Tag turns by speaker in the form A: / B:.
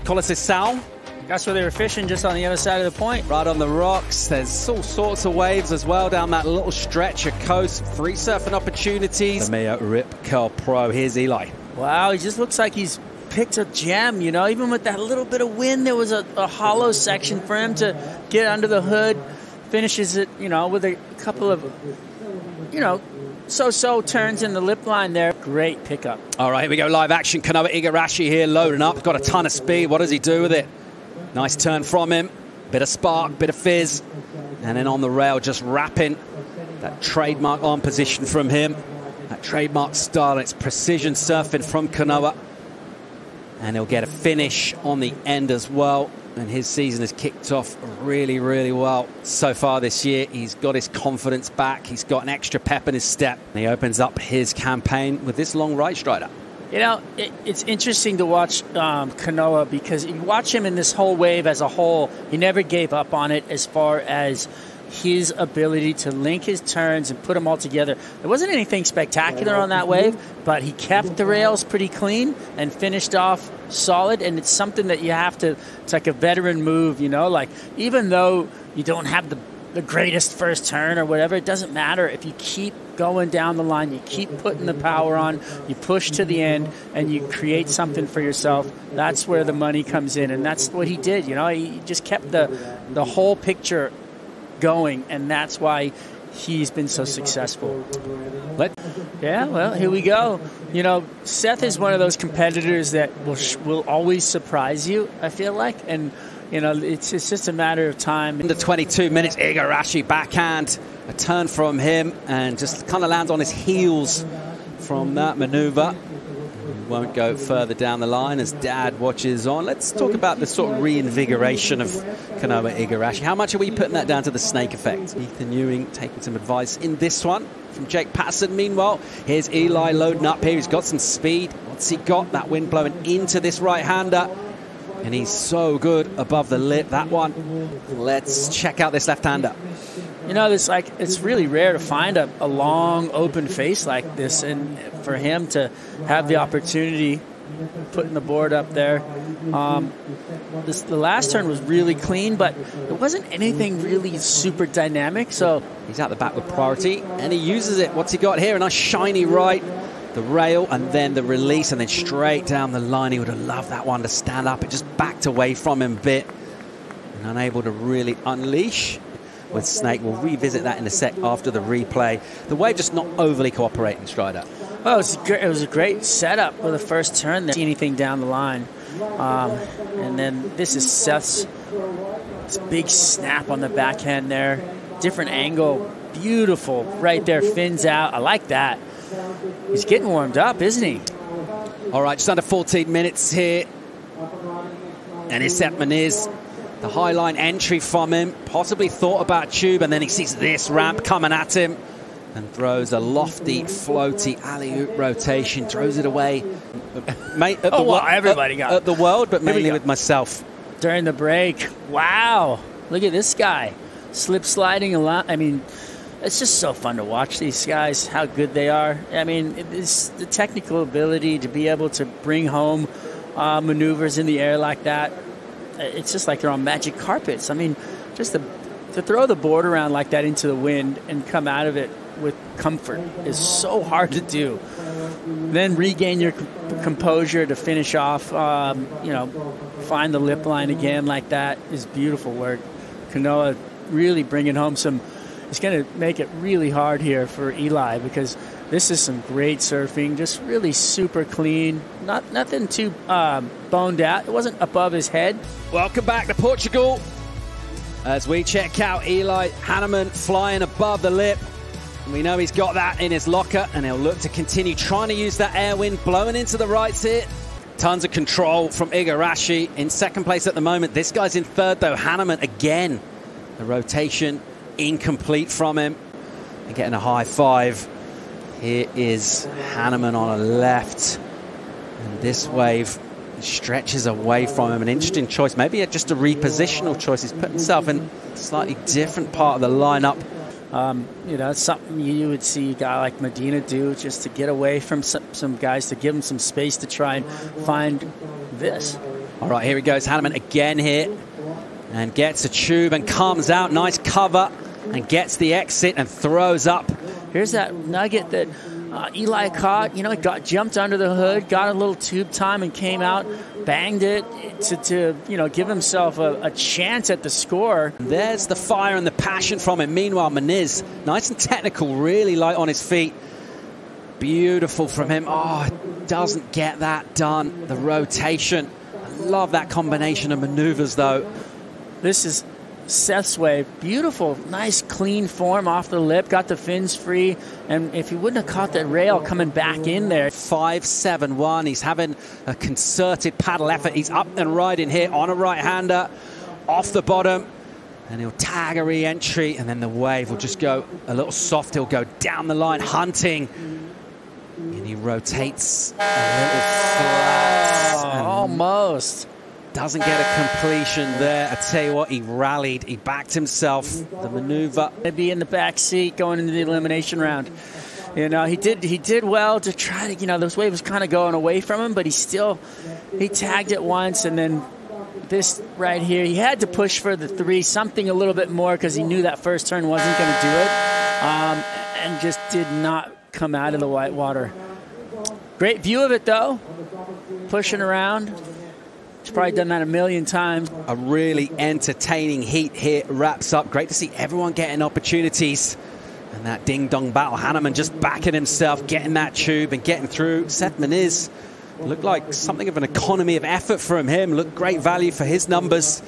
A: Colosseum.
B: That's where they were fishing, just on the other side of the point.
A: Right on the rocks. There's all sorts of waves as well down that little stretch of coast. Free surfing opportunities. The MEO Rip Curl Pro. Here's Eli.
B: Wow, he just looks like he's picked a gem, you know. Even with that little bit of wind, there was a hollow section for him to get under the hood. Finishes it, you know, with a couple of, you know, so-so turns in the lip line there. Great pickup.
A: All right, here we go. Live action. Kanoa Igarashi here loading up. Got a ton of speed. What does he do with it? Nice turn from him. Bit of spark, bit of fizz. And then on the rail, just wrapping that trademark arm position from him. That trademark style. It's precision surfing from Kanoa. And he'll get a finish on the end as well. And his season has kicked off really, really well so far this year. He's got his confidence back. He's got an extra pep in his step. And he opens up his campaign with this long right strider.
B: You know, it's interesting to watch Kanoa, because you watch him in this whole wave as a whole. He never gave up on it as far as his ability to link his turns and put them all together. There wasn't anything spectacular on that wave, but he kept the rails pretty clean and finished off solid. And it's something that you have to, it's like a veteran move, you know, like even though you don't have the greatest first turn or whatever, it doesn't matter. If you keep going down the line, you keep putting the power on, you push to the end, and you create something for yourself, that's where the money comes in. And that's what he did, you know. He just kept the whole picture going, and that's why he's been so successful. Yeah, well, here we go. You know, Seth is one of those competitors that will always surprise you, I feel like, and you know, it's just a matter of time.
A: Under 22 minutes, Igarashi backhand, a turn from him, and just kind of lands on his heels from that maneuver. Won't go further down the line as Dad watches on. Let's talk about the sort of reinvigoration of Kanoa Igarashi. How much are we putting that down to the snake effect? Ethan Ewing taking some advice in this one from Jake Patterson. Meanwhile, here's Eli loading up here. He's got some speed. What's he got? That wind blowing into this right-hander. And he's so good above the lip, that one. Let's check out this left-hander.
B: You know, it's really rare to find a long, open face like this. And for him to have the opportunity, putting the board up there. The last turn was really clean, but it wasn't anything really super dynamic. So
A: he's out the back with priority, and he uses it. What's he got here? A nice shiny right. The rail, and then the release, and then straight down the line. He would have loved that one to stand up. It just backed away from him a bit, and unable to really unleash with Snake. We'll revisit that in a sec after the replay. The wave just not overly cooperating, Strider.
B: Well, it was a great setup with the first turn there. See anything down the line. And then this is Seth's big snap on the backhand there. Different angle. Beautiful. Right there. Fins out. I like that. He's getting warmed up, isn't he?
A: All right, just under 14 minutes here. And it's Seth Moniz. The high line entry from him. Possibly thought about tube, and then he sees this ramp coming at him and throws a lofty, floaty alley-oop rotation. Throws it away. Mate, at
B: everybody got it.
A: At the world, but mainly with myself.
B: During the break. Wow. Look at this guy. Slip sliding a lot. I mean, it's just so fun to watch these guys, how good they are. I mean, it's the technical ability to be able to bring home maneuvers in the air like that. It's just like they're on magic carpets. I mean, just to throw the board around like that into the wind and come out of it with comfort is so hard to do. Then regain your composure to finish off, you know, find the lip line again like that is beautiful work. Kanoa really bringing home some. It's going to make it really hard here for Eli, because this is some great surfing, just really super clean, nothing too boned out. It wasn't above his head.
A: Welcome back to Portugal as we check out Eli Hanneman flying above the lip. We know he's got that in his locker, and he'll look to continue trying to use that air wind blowing into the rights here. Tons of control from Igarashi in second place at the moment. This guy's in third, though. Hanneman again. The rotation incomplete from him, and getting a high five. Here is Hanneman on a left, and this wave stretches away from him. An interesting choice, maybe just a repositional choice. He's put himself in a slightly different part of the lineup.
B: You know, it's something you would see a guy like Medina do, just to get away from some guys, to give him some space to try and find this.
A: All right, here he goes. Hanneman again here. And gets a tube and comes out. Nice cover. And gets the exit and throws up.
B: Here's that nugget that Eli caught. You know, he jumped under the hood, got a little tube time, and came out, banged it to you know, give himself a chance at the score.
A: There's the fire and the passion from him. Meanwhile, Moniz, nice and technical, really light on his feet. Beautiful from him. Oh, doesn't get that done. The rotation. I love that combination of maneuvers, though.
B: This is Seth's wave. Beautiful, nice, clean form off the lip. Got the fins free. And if he wouldn't have caught that rail coming back in there.
A: 5-7-1. He's having a concerted paddle effort. He's up and riding here on a right-hander. Off the bottom. And he'll tag a re-entry. And then the wave will just go a little soft. He'll go down the line, hunting. And he rotates a little flat.
B: Almost.
A: Doesn't get a completion there. I tell you what, he rallied. He backed himself. The maneuver.
B: He'd be in the back seat going into the elimination round. You know, he did well to try to, you know, those waves kind of going away from him, but he tagged it once, and then this right here, he had to push for the 3, something a little bit more, because he knew that first turn wasn't going to do it, and just did not come out of the white water. Great view of it, though. Pushing around. He's probably done that a million times.
A: A really entertaining heat here wraps up. Great to see everyone getting opportunities. And that ding-dong battle. Hanneman just backing himself, getting that tube and getting through. Seth Moniz looked like something of an economy of effort from him. Looked great value for his numbers.